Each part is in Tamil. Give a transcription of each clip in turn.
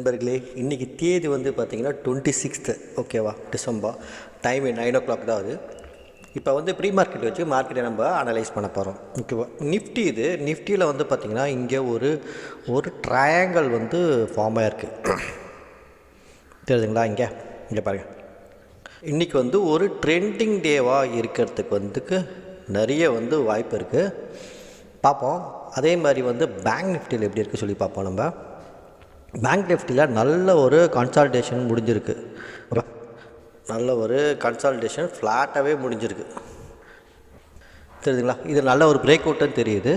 நண்பர்களே, இன்றைக்கி தேதி வந்து பார்த்திங்கன்னா 26th ஓகேவா, டிசம்பர். டைம் 9 o'clock தான் ஆகுது. இப்போ வந்து ப்ரீ மார்க்கெட் வச்சு மார்க்கெட்டை நம்ம அனலைஸ் பண்ண போகிறோம். ஓகேவா, நிஃப்டி இது நிஃப்டியில் வந்து பார்த்திங்கன்னா இங்கே ஒரு ட்ரையாங்கிள் வந்து ஃபார்ம் ஆகிருக்கு. தெரியுதுங்களா? இங்கே பாருங்கள். இன்றைக்கி வந்து ஒரு ட்ரெண்டிங் டேவாக இருக்கிறதுக்கு நிறைய வந்து வாய்ப்பு இருக்குது. பார்ப்போம். அதே மாதிரி வந்து பேங்க் நிஃப்டியில் எப்படி இருக்குது சொல்லி பார்ப்போம். நம்ம பேங்க் நிஃப்டியில் நல்ல ஒரு கன்சால்டேஷன் முடிஞ்சிருக்கு. நல்ல ஒரு கன்சால்டேஷன் ஃப்ளாட்டாகவே முடிஞ்சிருக்கு. தெரியுதுங்களா? இது நல்ல ஒரு பிரேக் அவுட்டுன்னு தெரியுது.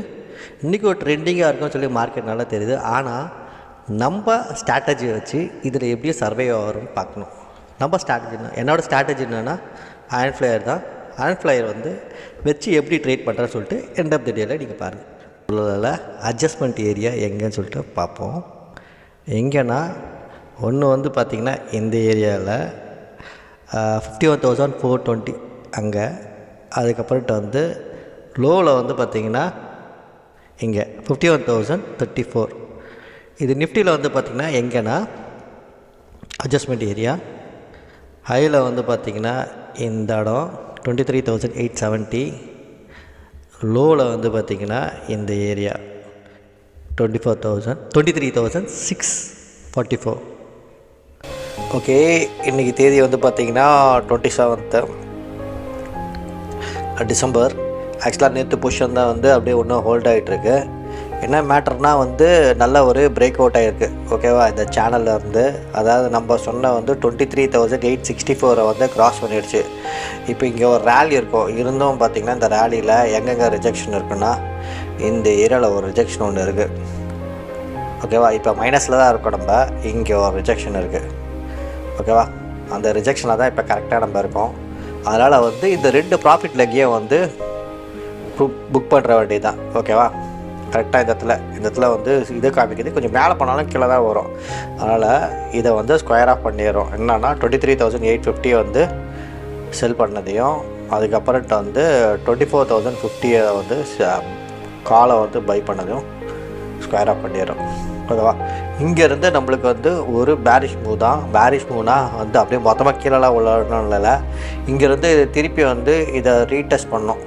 இன்றைக்கி ஒரு ட்ரெண்டிங்காக இருக்குன்னு சொல்லி மார்க்கெட் நல்லா தெரியுது. ஆனால் நம்ம ஸ்ட்ராட்டஜி வச்சு இதில் எப்படியும் சர்வே ஆகும்னு பார்க்கணும். நம்ம ஸ்ட்ராட்டஜினா என்னோடய ஸ்ட்ராட்டஜி என்னென்னா அயன் ஃப்ளையர் தான். அயன் ஃப்ளையர் வந்து வச்சு எப்படி ட்ரேட் பண்ணுறேன்னு சொல்லிட்டு எண்ட் ஆஃப் த டேயில் நீங்கள் பாருங்கள். அட்ஜஸ்ட்மெண்ட் ஏரியா எங்கேன்னு சொல்லிட்டு பார்ப்போம். எங்கேன்னா ஒன்று வந்து பார்த்திங்கன்னா இந்த ஏரியாவில் 51,420 அங்கே. அதுக்கப்புறட்டு வந்து லோவில் வந்து பார்த்திங்கன்னா இங்கே 51,034. இது நிஃப்டியில் வந்து பார்த்திங்கன்னா எங்கேன்னா அட்ஜஸ்ட்மெண்ட் ஏரியா. ஹையில் வந்து பார்த்திங்கன்னா இந்த இடம் 23,870. லோவில் வந்து பார்த்திங்கன்னா இந்த ஏரியா 23,644. ஓகே, இன்றைக்கி தேதி வந்து பார்த்திங்கன்னா 27th டிசம்பர். ஆக்சுவலாக நேற்று பொசிஷன் தான் வந்து அப்படியே ஒன்றும் ஹோல்ட் ஆகிட்டுருக்கு. என்ன மேட்டர்னால் வந்து நல்ல ஒரு பிரேக் அவுட் ஆகிருக்கு. ஓகேவா, இந்த சேனலில் இருந்து அதாவது நம்ம சொன்ன வந்து 23,864 வந்து கிராஸ் பண்ணிடுச்சு. இப்போ இங்கே ஒரு ரேலி இருக்கும். இருந்தும் பார்த்திங்கன்னா இந்த ரேலியில் எங்கெங்கே ரிஜெக்ஷன் இருக்குன்னா இந்த ஏரியாவில் ஒரு ரிஜெக்ஷன் ஒன்று இருக்குது. ஓகேவா, இப்போ மைனஸில் தான் இருக்கும். நம்ம இங்கே ஒரு ரிஜெக்ஷன் இருக்குது. ஓகேவா, அந்த ரிஜெக்ஷனில் தான் இப்போ கரெக்டாக நம்ம இருக்கோம். அதனால் வந்து இந்த 2 ப்ராஃபிட் லெக்கையும் வந்து புக் பண்ணுற வேண்டியது தான். ஓகேவா, கரெக்டாக இந்த இடத்துல வந்து இது காமிக்குது. கொஞ்சம் மேலே போனாலும் கீழே தான் வரும். அதனால் இதை வந்து ஸ்கொயர் ஆஃப் பண்ணிடுறோம். என்னென்னா 23,850 வந்து செல் பண்ணதையும் அதுக்கப்புறட்டு வந்து 24,050 வந்து காலை வந்து பை பண்ணதையும் ஸ்கொயர் ஆஃப் பண்ணிடுறோம். ஓகேவா, இங்கேருந்து நம்மளுக்கு வந்து ஒரு பேரிஷ் மூவ் தான். பேரிஷ் மூவ்னா வந்து அப்படியே மொத்தமாக கீழெல்லாம் உள்ளணும் இல்லை, இங்கேருந்து திருப்பி வந்து இதை ரீடெஸ்ட் பண்ணோம்.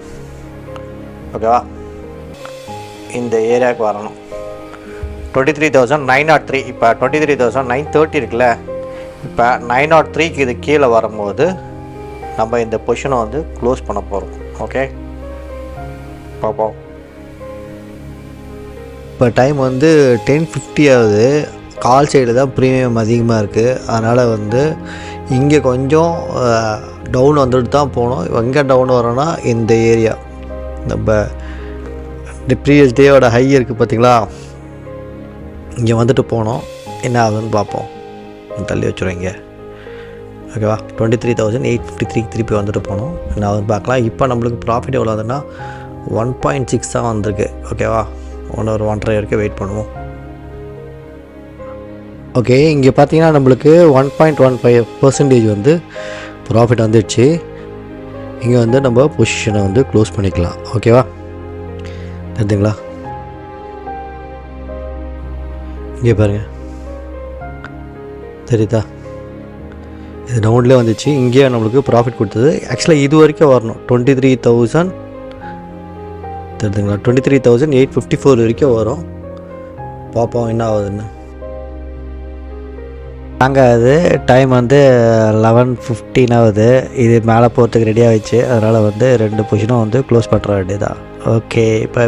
ஓகேவா, இந்த ஏரியாவுக்கு வரணும். 23,903. இப்போ 23,930 இருக்குல்ல, இப்போ 903க்கு இது கீழே வரும்போது நம்ம இந்த பொசிஷனை வந்து க்ளோஸ் பண்ண போகிறோம். ஓகே, பார்ப்போம். இப்போ டைம் வந்து 10:50 ஆகுது. கால் சைடு தான் ப்ரீமியம் அதிகமாக இருக்குது. அதனால் வந்து இங்கே கொஞ்சம் டவுன் வந்துட்டு தான் போகணும். எங்கே டவுன் வரோன்னா இந்த ஏரியா, நம்ம இந்த ப்ரீவியஸ் டேயோட ஹை இருக்குது பார்த்திங்களா, இங்கே வந்துட்டு போனோம். என்ன ஆகுதுன்னு பார்ப்போம். தள்ளி வச்சுருவோம் இங்கே. ஓகேவா, 23,853 திருப்பி வந்துட்டு போனோம். என்ன ஆகுதுன்னு பார்க்கலாம். இப்போ நம்மளுக்கு ப்ராஃபிட் எவ்வளோ ஆகுதுன்னா 1.6 தான் வந்திருக்கு. ஓகேவா, ஒரு 1.5 வரைக்கும் வெயிட் பண்ணுவோம். ஓகே, இங்கே பார்த்தீங்கன்னா நம்மளுக்கு 1.15% வந்து ப்ராஃபிட் வந்துடுச்சு. இங்கே வந்து நம்ம பொசிஷனை வந்து க்ளோஸ் பண்ணிக்கலாம். ஓகேவா, தெரிஞ்சுங்களா? இங்கே பாருங்கள், தெரியுதா? இது டவுன்லேயே வந்துச்சு. இங்கேயே நம்மளுக்கு ப்ராஃபிட் கொடுத்தது. ஆக்சுவலாக இது வரைக்கும் வரணும் 23,000. தெரியுதுங்களா? 23,854 வரைக்கும் வரும். பார்ப்போம் என்ன ஆகுதுன்னு. நாங்கள் அது டைம் வந்து 11:15 ஆகுது. இது மேலே போகிறதுக்கு ரெடியாக ஆகிடுச்சு. அதனால் வந்து 2 பொசிஷனும் வந்து க்ளோஸ் பண்ணுற வேண்டியதான். Okay, by.